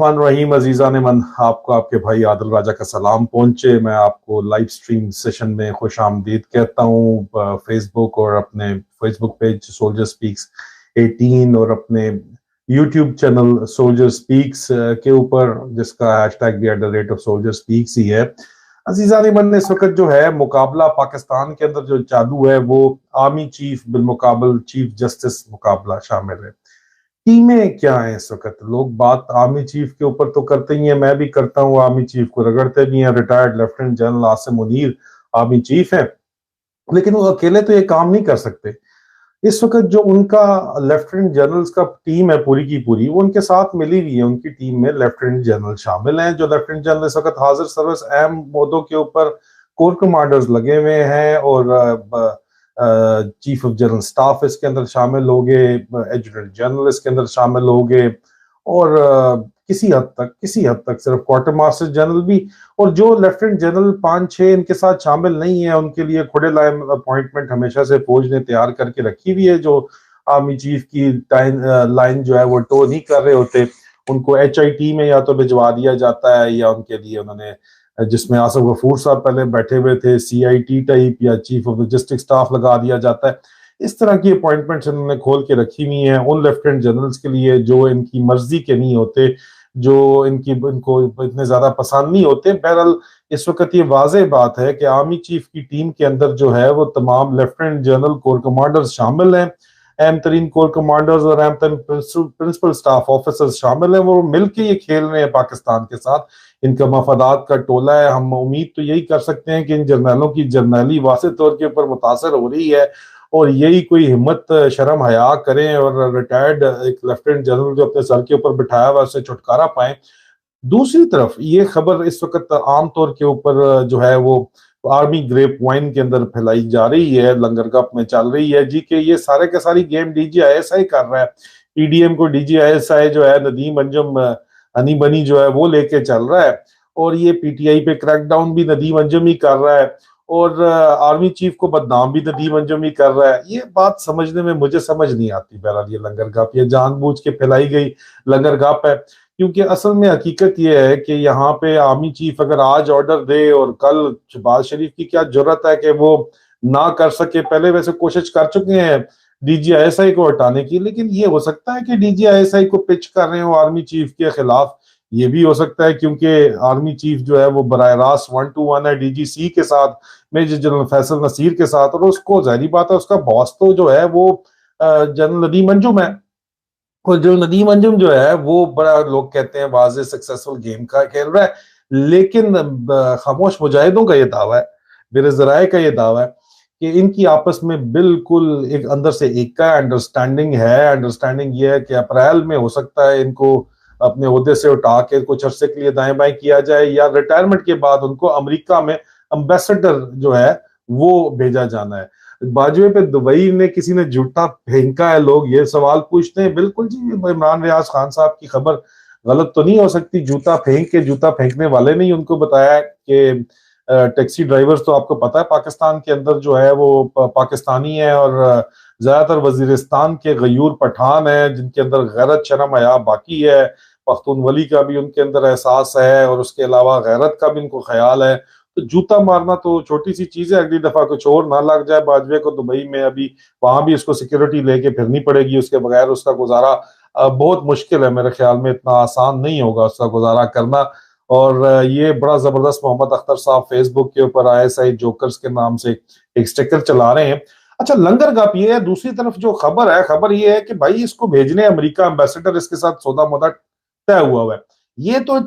الرحمن الرحیم عزیزان من، آپ کو آپ کے بھائی عادل راجہ کا سلام پہنچے۔ میں آپ کو لائیو سٹریم سیشن میں خوش آمدید کہتا ہوں، فیس بک اور اپنے فیس بک پیج سولجر سپیکس 18 اور اپنے یوٹیوب چینل سولجر سپیکس کے اوپر، جس کا ہیش ٹیگ بھی @سولجر سپیکس ہی ہے۔ عزیزان من، اس وقت جو ہے مقابلہ پاکستان کے اندر جو چالو ہے وہ آرمی چیف بالمقابل چیف جسٹس مقابلہ شامل ہے۔ ٹیمیں کیا ہیں اس وقت؟ لوگ بات آرمی چیف کے اوپر تو کرتے ہی ہیں، میں بھی کرتا ہوں، آرمی چیف کو رگڑتے بھی ہیں۔ Retired lieutenant general Asim Munir army chief ہیں، لیکن وہ اکیلے تو یہ کام نہیں کر سکتے۔ اس وقت جو ان کا لیفٹیننٹ جنرلز کا ٹیم ہے پوری کی پوری، وہ ان کے ساتھ ملی ہوئی ہے۔ ان کی ٹیم میں لیفٹیننٹ جنرل شامل ہیں، جو لیفٹیننٹ جنرل اس وقت حاضر سروس اہم عہدوں کے اوپر کور کمانڈرز لگے ہوئے ہیں، اور چیف آف جنرل سٹاف اس کے اندر شامل ہوگے، ایڈجوٹنٹ جنرل اس کے اندر شامل ہوگے، اور کسی حد تک صرف کوارٹر ماسٹر جنرل بھی، اور جو لیفٹیننٹ جنرل 5-6 ان کے ساتھ شامل نہیں ہیں، ان کے لیے کھڑے لائن اپوائنٹمنٹ ہمیشہ سے فوج نے تیار کر کے رکھی ہوئی ہے، جو آرمی چیف کی لائن جو ہے وہ ٹو نہیں کر رہے ہوتے، ان کو HIT میں یا تو بھجوا دیا جاتا ہے، یا ان کے لیے انہوں نے، جس میں آصف غفور صاحب پہلے بیٹھے ہوئے تھے، CIT ٹائپ یا چیف آف لوجسٹک سٹاف لگا دیا جاتا ہے۔ اس طرح کی اپوائنٹمنٹس انہوں نے کھول کے رکھی ہوئی ہیں ان لیفٹیننٹ جنرلز کے لیے جو ان کی مرضی کے نہیں ہوتے، جو ان کو اتنے زیادہ پسند نہیں ہوتے۔ بہرحال اس وقت یہ واضح بات ہے کہ آرمی چیف کی ٹیم کے اندر جو ہے وہ تمام لیفٹیننٹ جنرل کور کمانڈرز شامل ہیں، اہم ترین کور کمانڈرز اور اہم ترین پرنسپل سٹاف آفیسرز شامل ہیں۔ وہ مل کے یہ کھیل رہے ہیں پاکستان کے ساتھ، ان کا مفادات کا ٹولہ ہے۔ ہم امید تو یہی کر سکتے ہیں کہ ان جرنیلوں کی جرنیلی واضح طور کے اوپر متاثر ہو رہی ہے، اور یہی کوئی ہمت شرم حیا کریں اور ریٹائرڈ ایک لیفٹیننٹ جنرل جو اپنے سر کے اوپر بٹھایا ہوا اس سے چھٹکارا پائیں۔ دوسری طرف یہ خبر اس وقت عام طور کے اوپر جو ہے وہ آرمی گریپ وائن کے اندر پھیلائی جا رہی ہے، لنگر گپ میں چل رہی ہے جی، کہ یہ سارے کے ساری گیم DGISI کر رہا ہے۔ PDM کو DGISI جو ہے ندیم انجم ہنی بنی جو ہے وہ لے کے چل رہا ہے، اور یہ PTI پہ کریک ڈاؤن بھی ندیم انجم ہی کر رہا ہے، اور آرمی چیف کو بدنام بھی ندیم انجم ہی کر رہا ہے۔ یہ بات سمجھنے میں مجھے سمجھ نہیں آتی۔ بہرحال یہ لنگر گپ، یہ جان بوجھ کے پھیلائی گئی لنگر گپ ہے، کیونکہ اصل میں حقیقت یہ ہے کہ یہاں پہ آرمی چیف اگر آج آرڈر دے اور کل شہباز شریف کی کیا جرت ہے کہ وہ نہ کر سکے۔ پہلے ویسے کوشش کر چکے ہیں DGISI کو ہٹانے کی، لیکن یہ ہو سکتا ہے کہ DGISI کو پچ کر رہے ہوں آرمی چیف کے خلاف۔ یہ بھی ہو سکتا ہے کیونکہ آرمی چیف جو ہے وہ براہ راست 1 to 1 ہے DGC کے ساتھ، میجر جنرل فیصل نصیر کے ساتھ، اور اس کو ظاہری بات ہے اس کا باس تو جو ہے وہ جنرل ندیم انجم ہے، اور جو ندیم انجم جو ہے وہ بڑا لوگ کہتے ہیں واضح سکسیسفل گیم کا کھیل رہا ہے، لیکن خاموش مجاہدوں کا یہ دعویٰ ہے، میرے ذرائع کا یہ دعویٰ ہے کہ ان کی آپس میں بالکل ایک اندر سے ایک کا انڈرسٹینڈنگ ہے۔ انڈرسٹینڈنگ یہ ہے کہ اپریل میں ہو سکتا ہے ان کو اپنے عہدے سے اٹھا کے کچھ عرصے کے لیے دائیں بائیں کیا جائے، یا ریٹائرمنٹ کے بعد ان کو امریکہ میں امبیسڈر جو ہے وہ بھیجا جانا ہے۔ باجوے پہ دبئی نے کسی نے جھوٹا پھینکا ہے، لوگ یہ سوال پوچھتے ہیں۔ بالکل جی، عمران ریاض خان صاحب کی خبر غلط تو نہیں ہو سکتی۔ جوتا پھینکنے والے نے ان کو بتایا کہ ٹیکسی ڈرائیورز تو آپ کو پتا ہے پاکستان کے اندر جو ہے وہ پاکستانی ہے، اور زیادہ تر وزیرستان کے غیور پٹھان ہیں جن کے اندر غیرت شرم حیا باقی ہے۔ پختون ولی کا بھی ان کے اندر احساس ہے، اور اس کے علاوہ غیرت کا بھی ان کو خیال ہے۔ تو جوتا مارنا تو چھوٹی سی چیز ہے، اگلی دفعہ کچھ اور نہ لگ جائے باجوے کو دبئی میں، ابھی وہاں بھی اس کو سیکیورٹی لے کے پھرنی پڑے گی، اس کے بغیر اس کا گزارا بہت مشکل ہے، میرے خیال میں اتنا آسان نہیں ہوگا اس کا گزارا کرنا۔ اور یہ بڑا زبردست محمد اختر صاحب فیس بک کے اوپر ISI جوکرز کے نام سے ایک سٹیکر چلا رہے ہیں۔ اچھا، لنگر گپ یہ ہے۔ دوسری طرف جو خبر یہ ہے کہ بھائی اس کو بھیجنے امریکہ امبیسڈر، اس کے ساتھ سودا مودا طے ہوا ہے۔ یہ تو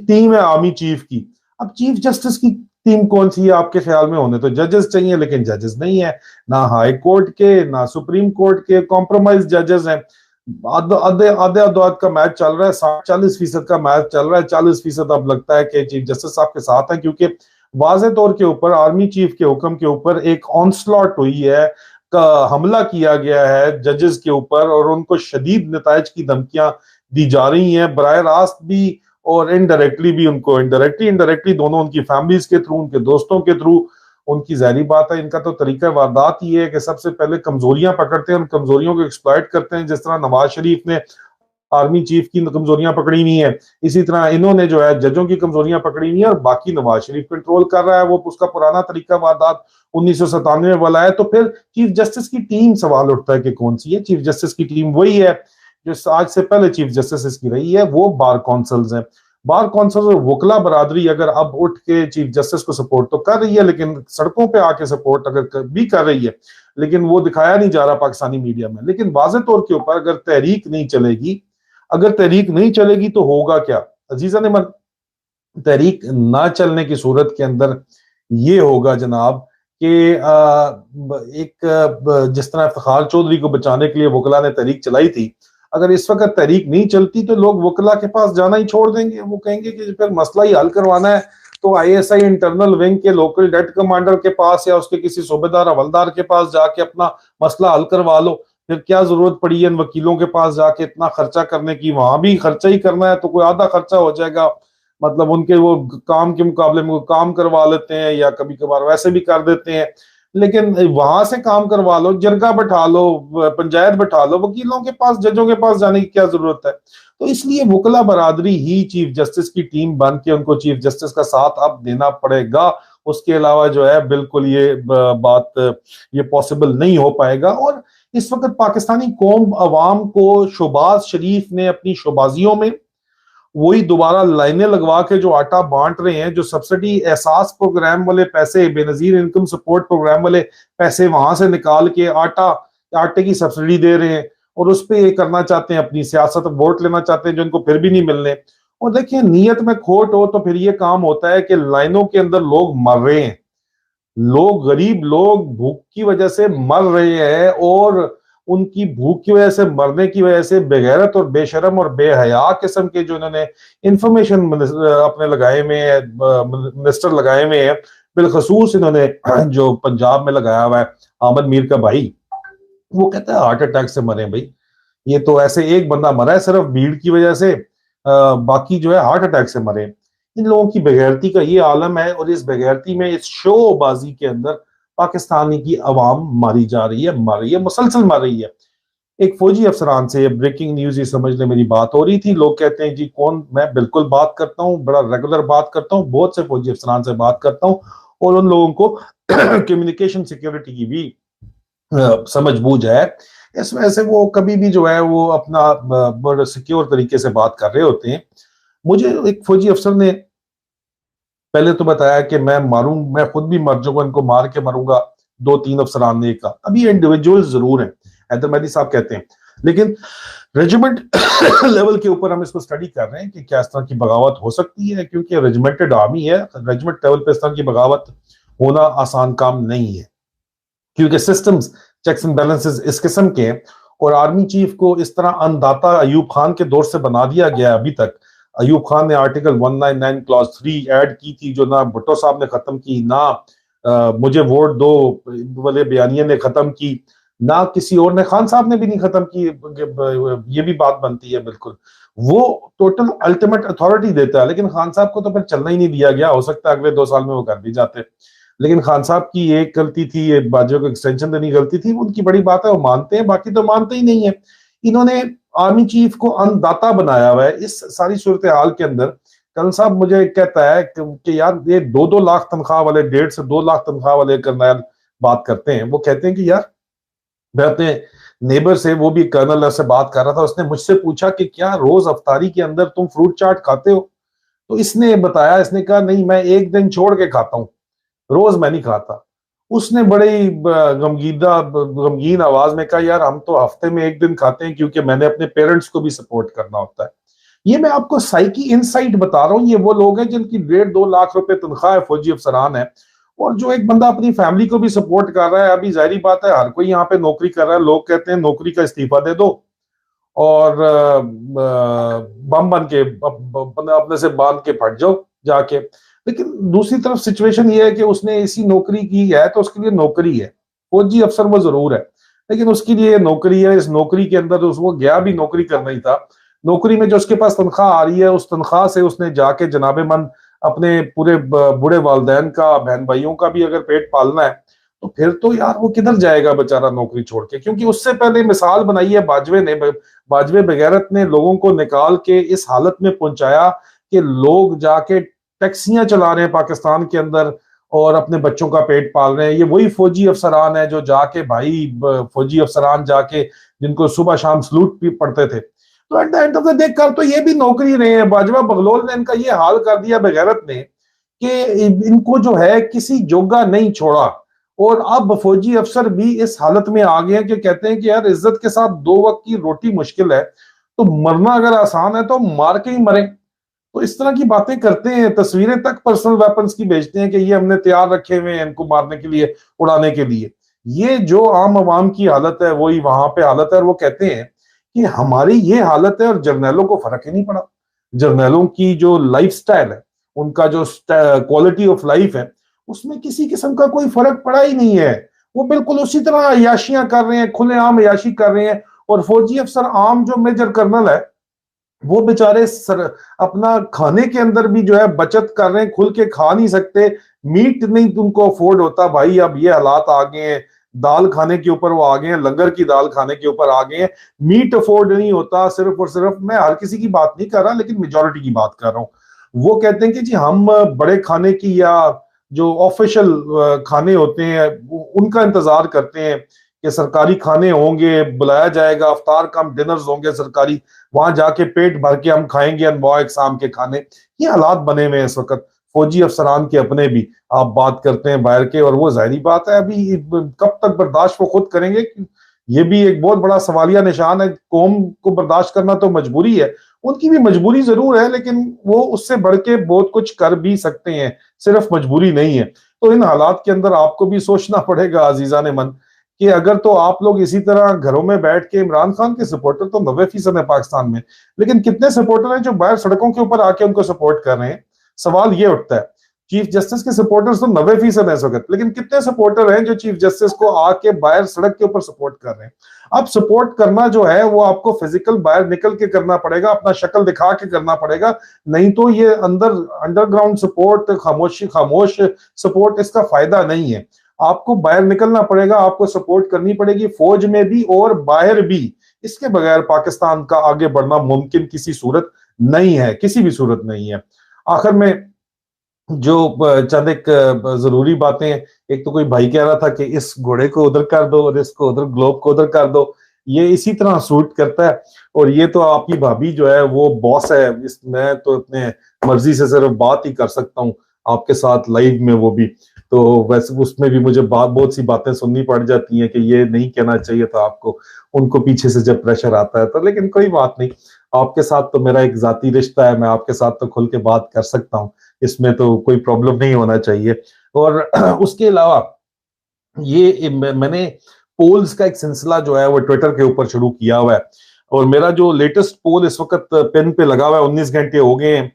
ٹیم ہے آرمی چیف کی۔ اب چیف جسٹس کی ٹیم کون سی ہے آپ کے خیال میں؟ ہونے تو ججز چاہیے، لیکن ججز نہیں ہے، نہ ہائی کورٹ کے نہ سپریم کورٹ کے، کمپرومائز ججز ہیں۔ آدھے ادوات کا میچ چل رہا ہے، 40% کا میچ چل رہا ہے، 40% اب لگتا ہے کہ چیف جسٹس صاحب کے ساتھ ہیں، کیونکہ واضح طور کے اوپر آرمی چیف کے حکم کے اوپر ایک آنسلاٹ ہوئی ہے، حملہ کیا گیا ہے ججز کے اوپر، اور ان کو شدید نتائج کی دھمکیاں دی جا رہی ہیں، براہ راست بھی اور انڈائریکٹلی بھی۔ ان کو انڈائریکٹلی دونوں، ان کی فیملیز کے تھرو، ان کے دوستوں کے تھرو۔ ان کی ظاہری بات ہے ان کا تو طریقہ واردات یہ ہے کہ سب سے پہلے کمزوریاں پکڑتے ہیں، ان کمزوریوں کو ایکسپلائٹ کرتے ہیں، جس طرح نواز شریف نے آرمی چیف کی کمزوریاں پکڑی ہوئی ہیں، اسی طرح انہوں نے جو ہے ججوں کی کمزوریاں پکڑی ہوئی ہیں، اور باقی نواز شریف کنٹرول کر رہا ہے، وہ اس کا پرانا طریقہ واردات 1997 والا ہے۔ تو پھر چیف جسٹس کی ٹیم، سوال اٹھتا ہے کہ کون سی ہے؟ چیف جسٹس کی ٹیم وہی ہے جو آج سے پہلے چیف جسٹس اس کی رہی ہے، وہ بار کونسلز ہیں۔ بار کونسل اور وکلا برادری اگر اب اٹھ کے چیف جسٹس کو سپورٹ تو کر رہی ہے، لیکن سڑکوں پہ آ کے سپورٹ اگر بھی کر رہی ہے، لیکن وہ دکھایا نہیں جا رہا پاکستانی میڈیا میں۔ لیکن واضح طور کے اوپر اگر تحریک نہیں چلے گی، اگر تحریک نہیں چلے گی تو ہوگا کیا عزیزہ نے؟ تحریک نہ چلنے کی صورت کے اندر یہ ہوگا جناب کہ ایک جس طرح افتخار چودھری کو بچانے کے لیے وکلا نے تحریک چلائی تھی، اگر اس وقت تحریک نہیں چلتی تو لوگ وکلا کے پاس جانا ہی چھوڑ دیں گے۔ وہ کہیں گے کہ پھر مسئلہ ہی حل کروانا ہے تو آئی ایس آئی انٹرنل ونگ کے لوکل ڈیٹ کمانڈر کے پاس یا اس کے کسی صوبے دار حوالدار کے پاس جا کے اپنا مسئلہ حل کروا لو۔ پھر کیا ضرورت پڑی ہے ان وکیلوں کے پاس جا کے اتنا خرچہ کرنے کی؟ وہاں بھی خرچہ ہی کرنا ہے تو کوئی آدھا خرچہ ہو جائے گا، مطلب ان کے وہ کام کے مقابلے میں کام کروا لیتے ہیں یا کبھی کبھار ویسے بھی کر دیتے ہیں، لیکن وہاں سے کام کروا لو، جرگہ بٹھا لو، پنچایت بٹھا لو، وکیلوں کے پاس ججوں کے پاس جانے کی کیا ضرورت ہے؟ تو اس لیے وکلا برادری ہی چیف جسٹس کی ٹیم بن کے ان کو چیف جسٹس کا ساتھ اب دینا پڑے گا، اس کے علاوہ جو ہے بالکل یہ بات یہ پاسبل نہیں ہو پائے گا۔ اور اس وقت پاکستانی قوم عوام کو شہباز شریف نے اپنی شہبازیوں میں وہی دوبارہ لائنیں لگوا کے جو آٹا بانٹ رہے ہیں، جو سبسڈی احساس پروگرام والے پیسے، بے نظیر انکم سپورٹ پروگرام والے پیسے وہاں سے نکال کے آٹے کی سبسڈی دے رہے ہیں، اور اس پہ یہ کرنا چاہتے ہیں، اپنی سیاست ووٹ لینا چاہتے ہیں جو ان کو پھر بھی نہیں ملنے۔ اور دیکھیں نیت میں کھوٹ ہو تو پھر یہ کام ہوتا ہے کہ لائنوں کے اندر لوگ مر رہے ہیں، لوگ غریب لوگ بھوک کی وجہ سے مر رہے ہیں، اور ان کی بھوک کی وجہ سے مرنے کی وجہ سے بے غیرت اور بے شرم اور بے حیا قسم کے جو انہوں نے انفارمیشن اپنے لگائے میں منسٹر لگائے میں ہیں، بالخصوص انہوں نے جو پنجاب میں لگایا ہوا ہے احمد میر کا بھائی، وہ کہتا ہے ہارٹ اٹیک سے مرے۔ بھائی یہ تو ایسے ایک بندہ مرا ہے صرف بھیڑ کی وجہ سے، باقی جو ہے ہارٹ اٹیک سے مرے۔ ان لوگوں کی بغیرتی کا یہ عالم ہے، اور اس بغیرتی میں، اس شو بازی کے اندر پاکستانی کی عوام ماری جا رہی ہے، مسلسل مر رہی ہے۔ ایک فوجی افسران سے بریکنگ نیوز ہی سمجھ لیں میری بات ہو رہی تھی، لوگ کہتے ہیں جی کون؟ میں بالکل بات کرتا ہوں، بڑا ریگولر بات کرتا ہوں، بہت سے فوجی افسران سے بات کرتا ہوں، اور ان لوگوں کو کمیونیکیشن سیکیورٹی کی بھی سمجھ بوجھ ہے، اس وجہ سے وہ کبھی بھی جو ہے وہ اپنا بڑا سیکیور طریقے سے بات کر رہے ہوتے ہیں۔ مجھے ایک فوجی افسر نے پہلے تو بتایا کہ میں ماروں، میں خود بھی مر جاؤں گا، ان کو مار کے مروں گا، 2-3 افسران نے کہا۔ اب یہ انڈیویجول ضرور ہیں، حیدر مہدی صاحب کہتے ہیں، لیکن ریجیمنٹ لیول کے اوپر ہم اس کو سٹڈی کر رہے ہیں کہ کیا اس طرح کی بغاوت ہو سکتی ہے، کیونکہ ریجیمنٹڈ آرمی ہے، ریجیمنٹ لیول پہ اس طرح کی بغاوت ہونا آسان کام نہیں ہے، کیونکہ سسٹمز چیکس اینڈ بیلنسز اس قسم کے ہیں، اور آرمی چیف کو اس طرح انداتا ایوب خان کے دور سے بنا دیا گیا۔ ابھی تک ایوب خان نے آرٹیکل 199 کلاس 3 ایڈ کی تھی، جو نہ بھٹو صاحب نے ختم کی، نہ مجھے ووٹ دو والے بیانیے نے ختم کی، نہ کسی اور نے، خان صاحب نے بھی نہیں ختم کی، یہ بھی بات بنتی ہے بالکل۔ وہ ٹوٹل الٹیمیٹ اتھارٹی دیتا ہے، لیکن خان صاحب کو تو پھر چلنا ہی نہیں دیا گیا، ہو سکتا ہے اگلے 2 سال میں وہ کر بھی جاتے، لیکن خان صاحب کی ایک غلطی تھی، یہ باجوہ کو ایکسٹینشن دینی غلطی تھی، ان کی بڑی بات ہے، وہ مانتے ہیں، باقی تو مانتے ہی نہیں ہیں۔ انہوں نے آرمی چیف کو انداتا بنایا ہوا ہے اس ساری صورتحال کے اندر۔ کرنل صاحب مجھے کہتا ہے کہ یار یہ 2-2 لاکھ تنخواہ والے، 1.5 سے 2 لاکھ تنخواہ والے کرنل بات کرتے ہیں، وہ کہتے ہیں کہ یار میں اپنے نیبر سے، وہ بھی کرنل سے بات کر رہا تھا، اس نے مجھ سے پوچھا کہ کیا روز افطاری کے اندر تم فروٹ چاٹ کھاتے ہو؟ تو اس نے بتایا، اس نے کہا نہیں میں ایک دن چھوڑ کے کھاتا ہوں، روز میں نہیں کھاتا۔ اس نے بڑے غمگین آواز میں کہا یار ہم تو ہفتے میں ایک دن کھاتے ہیں، کیونکہ میں نے اپنے پیرنٹس کو بھی سپورٹ کرنا ہوتا ہے۔ یہ میں آپ کو سائیکی انسائٹ بتا رہا ہوں، یہ وہ لوگ ہیں جن کی 1.5-2 لاکھ روپے تنخواہ ہے، فوجی افسران ہیں، اور جو ایک بندہ اپنی فیملی کو بھی سپورٹ کر رہا ہے۔ ابھی ظاہری بات ہے ہر کوئی یہاں پہ نوکری کر رہا ہے، لوگ کہتے ہیں نوکری کا استعفیٰ دے دو اور بم بن کے اپنے سے باندھ کے پھٹ جاؤ جا کے، لیکن دوسری طرف سچویشن یہ ہے کہ اس نے اسی نوکری کی ہے تو اس کے لیے نوکری ہے، فوجی افسر وہ ضرور ہے، لیکن اس کے لیے نوکری ہے۔ اس نوکری کے اندر وہ گیا بھی نوکری کرنا ہی تھا، نوکری میں جو اس کے پاس تنخواہ آ رہی ہے، اس تنخواہ سے اس نے جا کے جناب من اپنے پورے بوڑھے والدین کا، بہن بھائیوں کا بھی اگر پیٹ پالنا ہے تو پھر تو یار وہ کدھر جائے گا بیچارہ نوکری چھوڑ کے؟ کیونکہ اس سے پہلے مثال بنائی ہے باجوے بغیرت نے لوگوں کو نکال کے اس حالت میں پہنچایا کہ لوگ جا کے ٹیکسیاں چلا رہے ہیں پاکستان کے اندر اور اپنے بچوں کا پیٹ پال رہے ہیں. یہ وہی فوجی افسران ہیں جو جا کے فوجی افسران جا کے جن کو صبح شام سلوٹ بھی پڑتے تھے. تو at the end of the day کر تو یہ بھی نوکری رہے ہیں. باجوہ بغلول نے ان کا یہ حال کر دیا بغیرت نے کہ ان کو جو ہے کسی جوگا نہیں چھوڑا. اور اب فوجی افسر بھی اس حالت میں آ گئے ہیں کہ کہتے ہیں کہ یار عزت کے ساتھ 2 وقت کی روٹی مشکل ہے, تو مرنا اگر آسان ہے تو مار کے ہی مریں. تو اس طرح کی باتیں کرتے ہیں, تصویریں تک پرسنل ویپنز کی بھیجتے ہیں کہ یہ ہم نے تیار رکھے ہوئے ہیں ان کو مارنے کے لیے, اڑانے کے لیے. یہ جو عام عوام کی حالت ہے وہی وہاں پہ حالت ہے. اور وہ کہتے ہیں کہ ہماری یہ حالت ہے اور جرنیلوں کو فرق ہی نہیں پڑا. جرنیلوں کی جو لائف سٹائل ہے, ان کا جو کوالٹی آف لائف ہے, اس میں کسی قسم کا کوئی فرق پڑا ہی نہیں ہے. وہ بالکل اسی طرح عیاشیاں کر رہے ہیں, کھلے عام عیاشی کر رہے ہیں. اور فوجی افسر عام جو میجر کرنل ہے وہ بیچارے اپنا کھانے کے اندر بھی جو ہے بچت کر رہے ہیں, کھل کے کھا نہیں سکتے, میٹ نہیں تم کو افورڈ ہوتا. بھائی اب یہ حالات آ گئے ہیں, دال کھانے کے اوپر وہ آ گئے ہیں, لنگر کی دال کھانے کے اوپر آ گئے ہیں, میٹ افورڈ نہیں ہوتا. صرف اور صرف, میں ہر کسی کی بات نہیں کر رہا لیکن میجورٹی کی بات کر رہا ہوں. وہ کہتے ہیں کہ جی ہم بڑے کھانے کی یا جو آفیشل کھانے ہوتے ہیں ان کا انتظار کرتے ہیں کہ سرکاری کھانے ہوں گے, بلایا جائے گا, افطار کم ڈنرز ہوں گے سرکاری, وہاں جا کے پیٹ بھر کے ہم کھائیں گے انواع اقسام کے کھانے. یہ حالات بنے ہوئے ہیں اس وقت فوجی افسران کے اپنے بھی. آپ بات کرتے ہیں باہر کے, اور وہ ظاہری بات ہے ابھی کب تک برداشت وہ خود کریں گے. یہ بھی ایک بہت بڑا سوالیہ نشان ہے. قوم کو برداشت کرنا تو مجبوری ہے, ان کی بھی مجبوری ضرور ہے, لیکن وہ اس سے بڑھ کے بہت کچھ کر بھی سکتے ہیں, صرف مجبوری نہیں ہے. تو ان حالات کے اندر آپ کو بھی سوچنا پڑے گا عزیزان من کہ اگر تو آپ لوگ اسی طرح گھروں میں بیٹھ کے, عمران خان کے سپورٹر تو 90% ہے پاکستان میں, لیکن کتنے سپورٹر ہیں جو باہر سڑکوں کے اوپر آ کے ان کو سپورٹ کر رہے ہیں؟ سوال یہ اٹھتا ہے. چیف جسٹس کے سپورٹرز تو 90% ہے اس وقت, لیکن کتنے سپورٹر ہیں جو چیف جسٹس کو آ کے باہر سڑک کے اوپر سپورٹ کر رہے ہیں؟ اب سپورٹ کرنا جو ہے وہ آپ کو فزیکل باہر نکل کے کرنا پڑے گا, اپنا شکل دکھا کے کرنا پڑے گا, نہیں تو یہ انڈر گراؤنڈ سپورٹ, خاموش سپورٹ, اس کا فائدہ نہیں ہے. آپ کو باہر نکلنا پڑے گا, آپ کو سپورٹ کرنی پڑے گی, فوج میں بھی اور باہر بھی. اس کے بغیر پاکستان کا آگے بڑھنا ممکن کسی صورت نہیں ہے, کسی بھی صورت نہیں ہے. آخر میں جو چند ایک ضروری باتیں, ایک تو کوئی بھائی کہہ رہا تھا کہ اس گھوڑے کو ادھر کر دو اور اس کو ادھر, گلوب کو ادھر کر دو, یہ اسی طرح سوٹ کرتا ہے. اور یہ تو آپ کی بھابھی جو ہے وہ باس ہے, میں تو اپنے مرضی سے صرف بات ہی کر سکتا ہوں آپ کے ساتھ لائیو میں, وہ بھی تو ویسے اس میں بھی مجھے بہت سی باتیں سننی پڑ جاتی ہیں کہ یہ نہیں کہنا چاہیے تھا آپ کو, ان کو پیچھے سے جب پریشر آتا ہے تو. لیکن کوئی بات نہیں, آپ کے ساتھ تو میرا ایک ذاتی رشتہ ہے, میں آپ کے ساتھ تو کھل کے بات کر سکتا ہوں, اس میں تو کوئی پرابلم نہیں ہونا چاہیے. اور اس کے علاوہ یہ میں نے پولز کا ایک سلسلہ جو ہے وہ ٹویٹر کے اوپر شروع کیا ہوا ہے, اور میرا جو لیٹسٹ پول اس وقت پن پہ لگا ہوا ہے, 19 گھنٹے ہو گئے ہیں,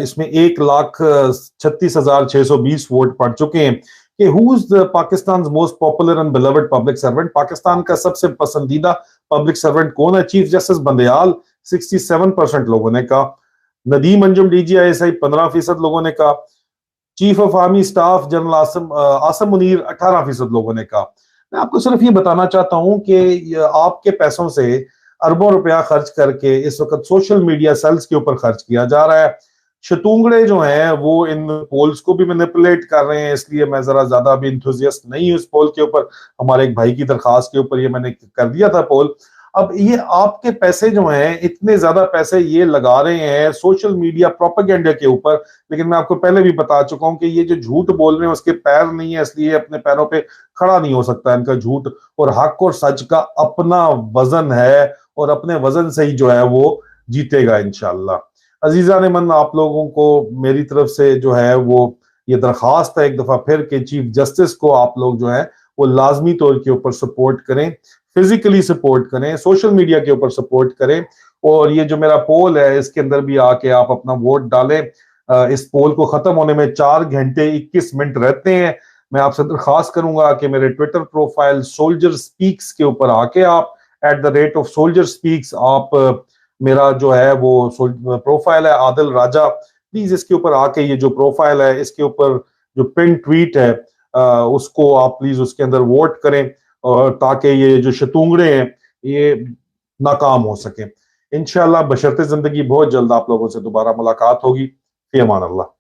اس میں 1,36,620 ووٹ پڑ چکے ہیں کہ who's the Pakistan's most popular and beloved public servant. Pakistan کا سب سے پسندیدہ پبلک سرونٹ کون ہے؟ چیف جسٹس بندیال 67% لوگوں نے کہا, Nadeem Anjum D G I S I 15% لوگوں نے کہا, chief of army staff general Asim Munir 18% لوگوں نے کہا. میں آپ کو صرف یہ بتانا چاہتا ہوں کہ آپ کے پیسوں سے اربوں روپیہ خرچ کر کے اس وقت سوشل میڈیا سیلز کے اوپر خرچ کیا جا رہا ہے. شتونگڑے جو ہیں وہ ان پولز کو بھی مینیپولیٹ کر رہے ہیں, اس لیے میں ذرا زیادہ بھی انتھوزیسٹ نہیں ہوں اس پول کے اوپر. ہمارے ایک بھائی کی درخواست کے اوپر یہ میں نے کر دیا تھا پول. اب یہ آپ کے پیسے جو ہیں, اتنے زیادہ پیسے یہ لگا رہے ہیں سوشل میڈیا پروپیگنڈا کے اوپر, لیکن میں آپ کو پہلے بھی بتا چکا ہوں کہ یہ جو جھوٹ بول رہے ہیں اس کے پیر نہیں ہے, اس لیے اپنے پیروں پہ کھڑا نہیں ہو سکتا ان کا جھوٹ. اور حق اور سچ کا اپنا وزن ہے, اور اپنے وزن سے ہی جو ہے وہ جیتے گا انشاءاللہ. عزیزان من, آپ لوگوں کو میری طرف سے جو ہے وہ یہ درخواست ہے ایک دفعہ پھر کہ چیف جسٹس کو آپ لوگ جو ہے وہ لازمی طور کے اوپر سپورٹ کریں, فزیکلی سپورٹ کریں, سوشل میڈیا کے اوپر سپورٹ کریں. اور یہ جو میرا پول ہے اس کے اندر بھی آ کے آپ اپنا ووٹ ڈالیں. اس پول کو ختم ہونے میں 4 گھنٹے 21 منٹ رہتے ہیں. میں آپ سے درخواست کروں گا کہ میرے ٹویٹر پروفائل سولجر سپیکس کے اوپر آ کے آپ @سولجر سپیکس آپ میرا جو ہے وہ پروفائل ہے عادل راجہ, پلیز اس کے اوپر آ کے یہ جو پروفائل ہے اس کے اوپر جو پن ٹویٹ ہے اس کو آپ پلیز اس کے اندر ووٹ کریں اور تاکہ یہ جو شتونگڑے ہیں یہ ناکام ہو سکیں. انشاءاللہ بشرط زندگی بہت جلد آپ لوگوں سے دوبارہ ملاقات ہوگی. فی امان اللہ.